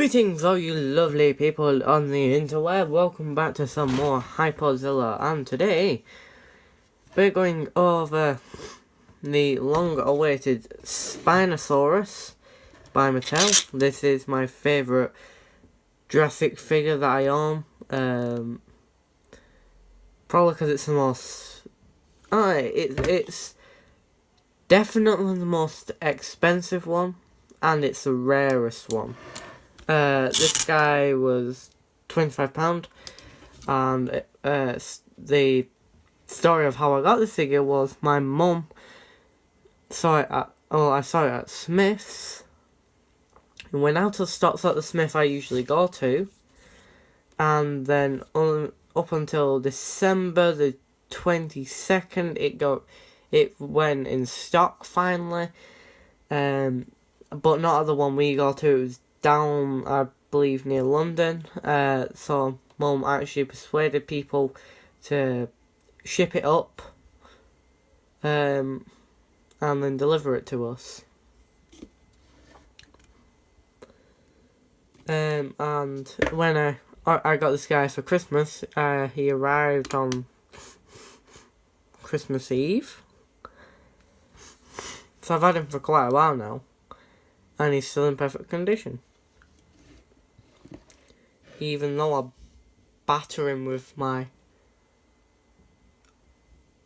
Greetings all you lovely people on the interweb, welcome back to some more Hyperzilla, and today we're going over the long-awaited Spinosaurus by Mattel. This is my favourite Jurassic figure that I own, probably because it's the most, it's definitely the most expensive one, and it's the rarest one. This guy was £25, and the story of how I got this figure was my mum saw it at, I saw it at Smith's, and went out of stocks at the Smith I usually go to, and then up until December the 22nd it went in stock finally, but not at the one we go to. It was down, I believe, near London, so Mum actually persuaded people to ship it up, and then deliver it to us. And when I got this guy for Christmas, he arrived on Christmas Eve, so I've had him for quite a while now, and he's still in perfect condition. Even though I batter him with my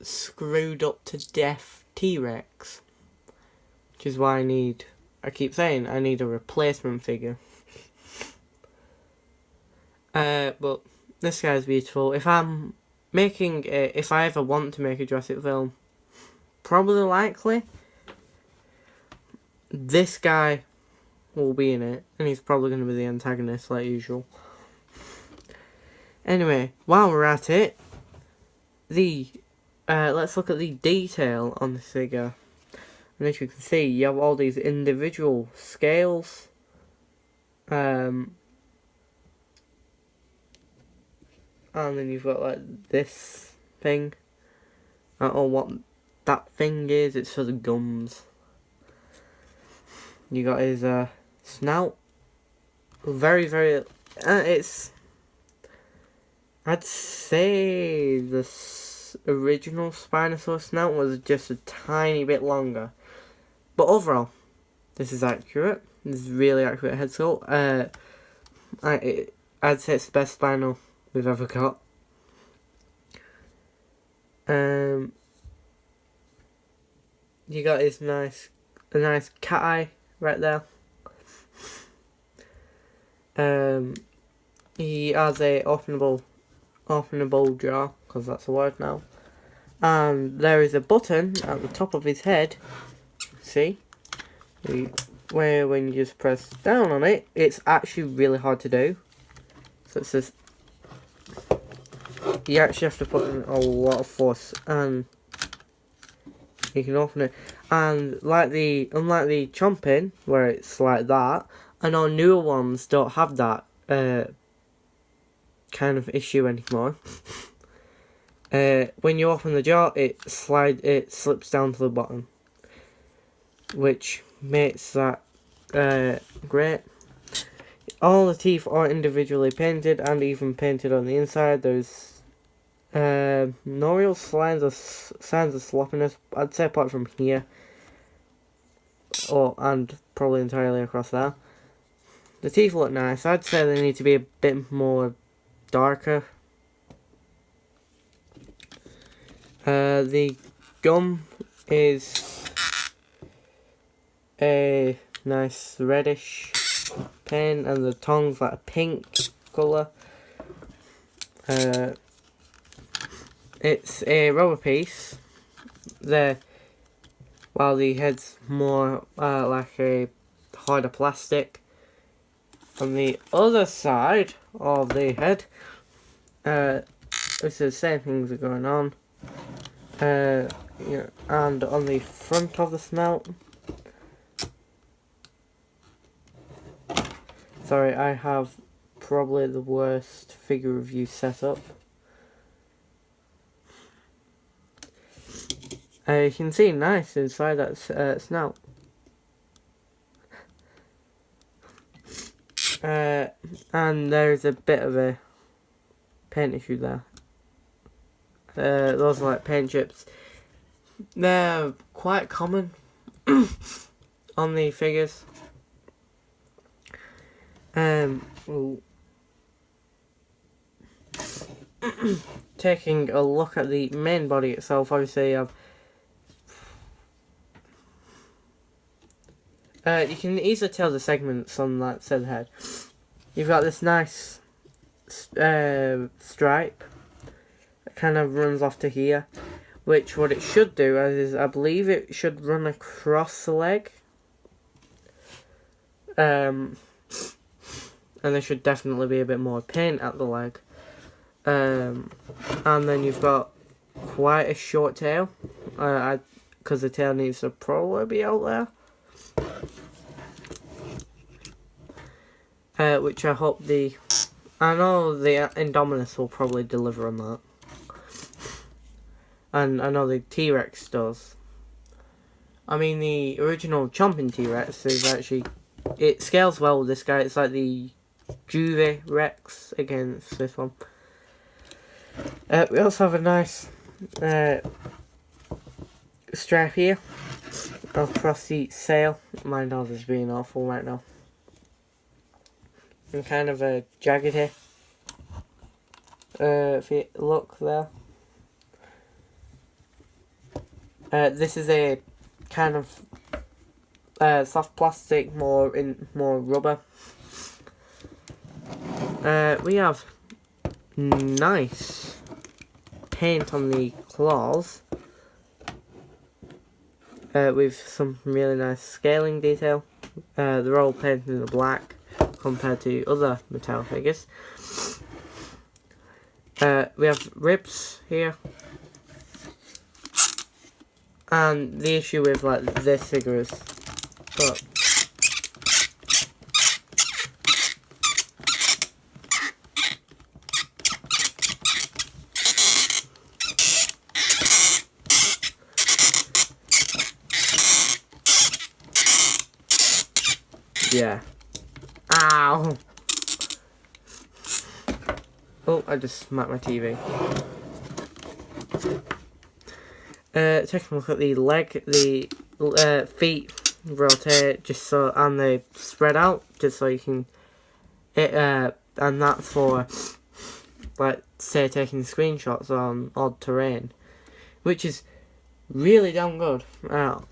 screwed up to death T-Rex. Which is why I keep saying I need a replacement figure. But this guy's beautiful. If I ever want to make a Jurassic film, probably likely, this guy will be in it, and he's probably going to be the antagonist like usual. Anyway, while we're at it, let's look at the detail on this figure. And as you can see, you have all these individual scales. And then you've got like this thing. I don't know what that thing is, it's for the gums. You got his snout. Very, I'd say the original Spinosaurus snout was just a tiny bit longer. But overall, this is accurate. This is really accurate head sculpt. I'd say it's the best Spino we've ever got. You got his a nice cat eye right there. He has a openable jaw, because that's a word now. And there is a button at the top of his head, see, where when you just press down on it, it's actually really hard to do. So it says you actually have to put in a lot of force, and you can open it. And unlike the chomping, where it's like that, I know newer ones don't have that kind of issue anymore. When you open the jaw, it slips down to the bottom, which makes that great. All the teeth are individually painted, and even painted on the inside. There's no real signs of sloppiness, I'd say, apart from here, and probably entirely across there. The teeth look nice. I'd say they need to be a bit more darker. The gum is a nice reddish paint, and the tongue's like a pink colour. It's a rubber piece there, while the head's more like a harder plastic. On the other side of the head, it's the same things are going on. And on the front of the snout, sorry, I have probably the worst figure review setup. You can see nice inside that snout. And there's a bit of a paint issue there. Those are like paint chips. They're quite common on the figures. Taking a look at the main body itself, obviously you have you can easily tell the segments on that said head. You've got this nice stripe that kind of runs off to here, which what it should do is I believe it should run across the leg. And there should definitely be a bit more paint at the leg. And then you've got quite a short tail, because the tail needs to probably be out there. Which I hope I know the Indominus will probably deliver on that. And I know the T-Rex does. I mean, the original Chomping T-Rex is actually, it scales well with this guy. It's like the Juve Rex against this one. We also have a nice stripe here across the sail. My nose is being awful right now. And kind of a jagged here. If you look there. This is a kind of soft plastic, more rubber. We have nice paint on the claws, with some really nice scaling detail. They're all painted in the black compared to other Mattel figures. We have ribs here, and the issue with like this figure is, look, yeah. Ow! Oh, I just smacked my TV. Taking a look at the leg, the feet rotate just so, and they spread out just so you can, and that's for, like, say taking screenshots on odd terrain, which is really damn good on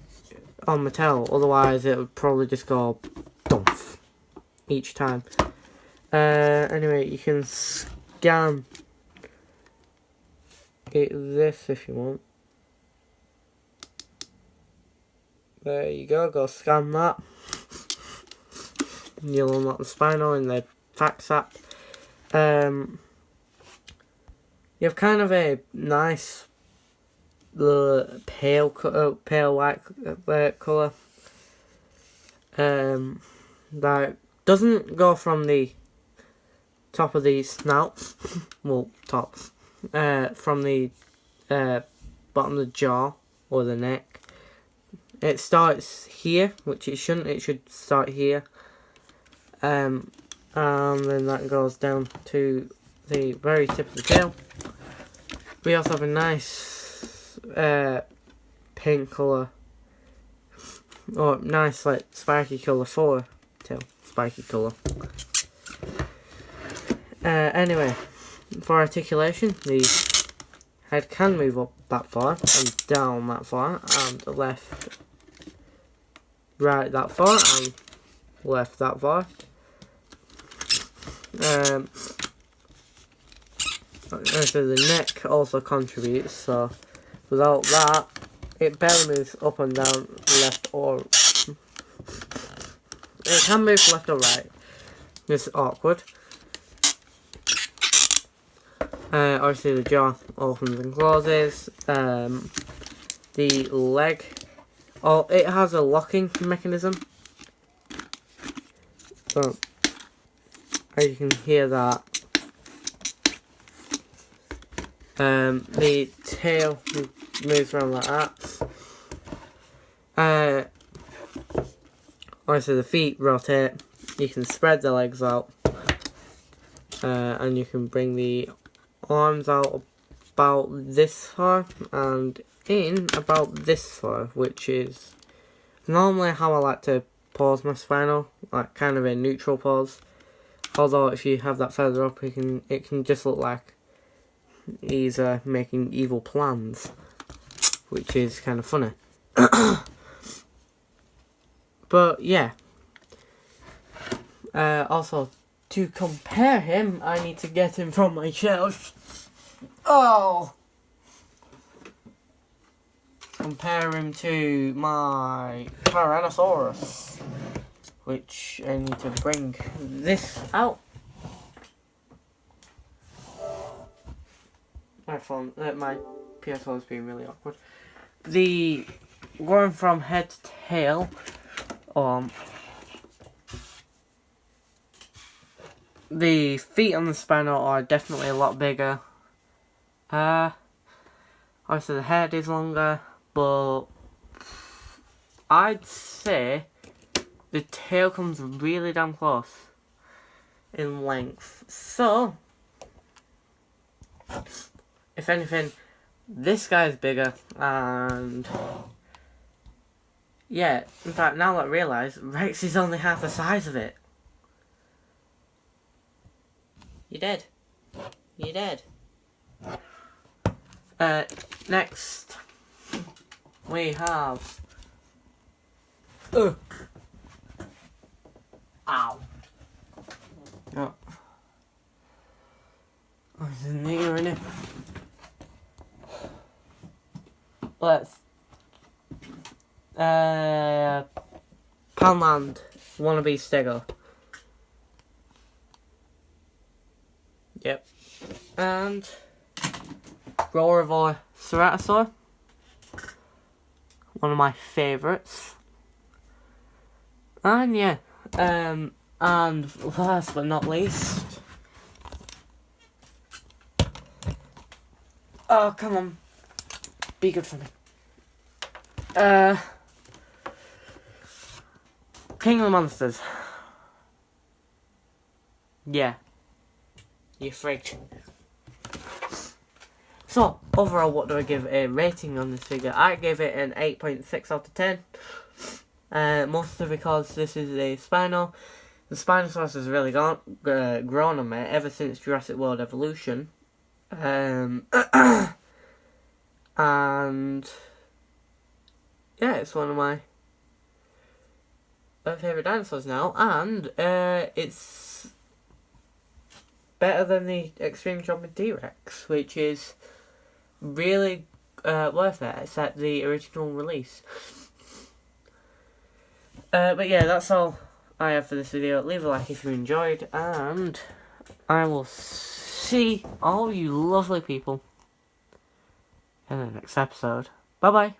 Mattel. Otherwise, it would probably just go dumph each time. Anyway, you can scan this if you want. There you go scan that. You'll unlock the Spino in the Fax app. You have kind of a nice pale white colour. That doesn't go from the top of the snout, well, top, from the bottom of the jaw or the neck. It starts here, which it shouldn't. It should start here, and then that goes down to the very tip of the tail. We also have a nice pink colour, or nice like spiky colour for tail, spiky colour. Anyway, for articulation, the head can move up that far and down that far, and left, right that far, and left that far. So the neck also contributes, so without that, it barely moves up and down, left or... It can move left or right. It's awkward. Obviously the jaw opens and closes. The leg, it has a locking mechanism. So, as you can hear that. The tail moves around like that. Obviously the feet rotate. you can spread the legs out, and you can bring the arms out about this far and in about this far, which is normally how I like to pose my Spino, like kind of a neutral pose. Although if you have that further up, it can just look like he's making evil plans, which is kind of funny. But yeah. Also, to compare him, I need to get him from my shelf. Oh! Compare him to my Tyrannosaurus, which I need to bring this out. My phone, my PS4 is being really awkward. Going from head to tail, the feet on the Spino are definitely a lot bigger. Obviously the head is longer, but I'd say the tail comes really damn close in length. So, if anything, this guy's bigger, and yeah, in fact, now that I realise, Rex is only half the size of it. You're dead. You're dead. Next, we have... Ow. Oh. There's a nigger in it. Let's... Poundland wannabe Stego. Yep. And Roar Ceratosaur. One of my favourites. And yeah. And last but not least. Oh, come on. Be good for me. King of the Monsters. Yeah. You freaked. So, overall, what do I give a rating on this figure? I gave it an 8.6 out of 10. Mostly because this is a Spino. The Spinosaurus has really grown on me ever since Jurassic World Evolution. And yeah, it's one of my favourite dinosaurs now, and it's better than the Extreme Jumping T-Rex, which is really worth it. It's at the original release. But yeah, that's all I have for this video. Leave a like if you enjoyed, and I will see all you lovely people in the next episode. Bye bye.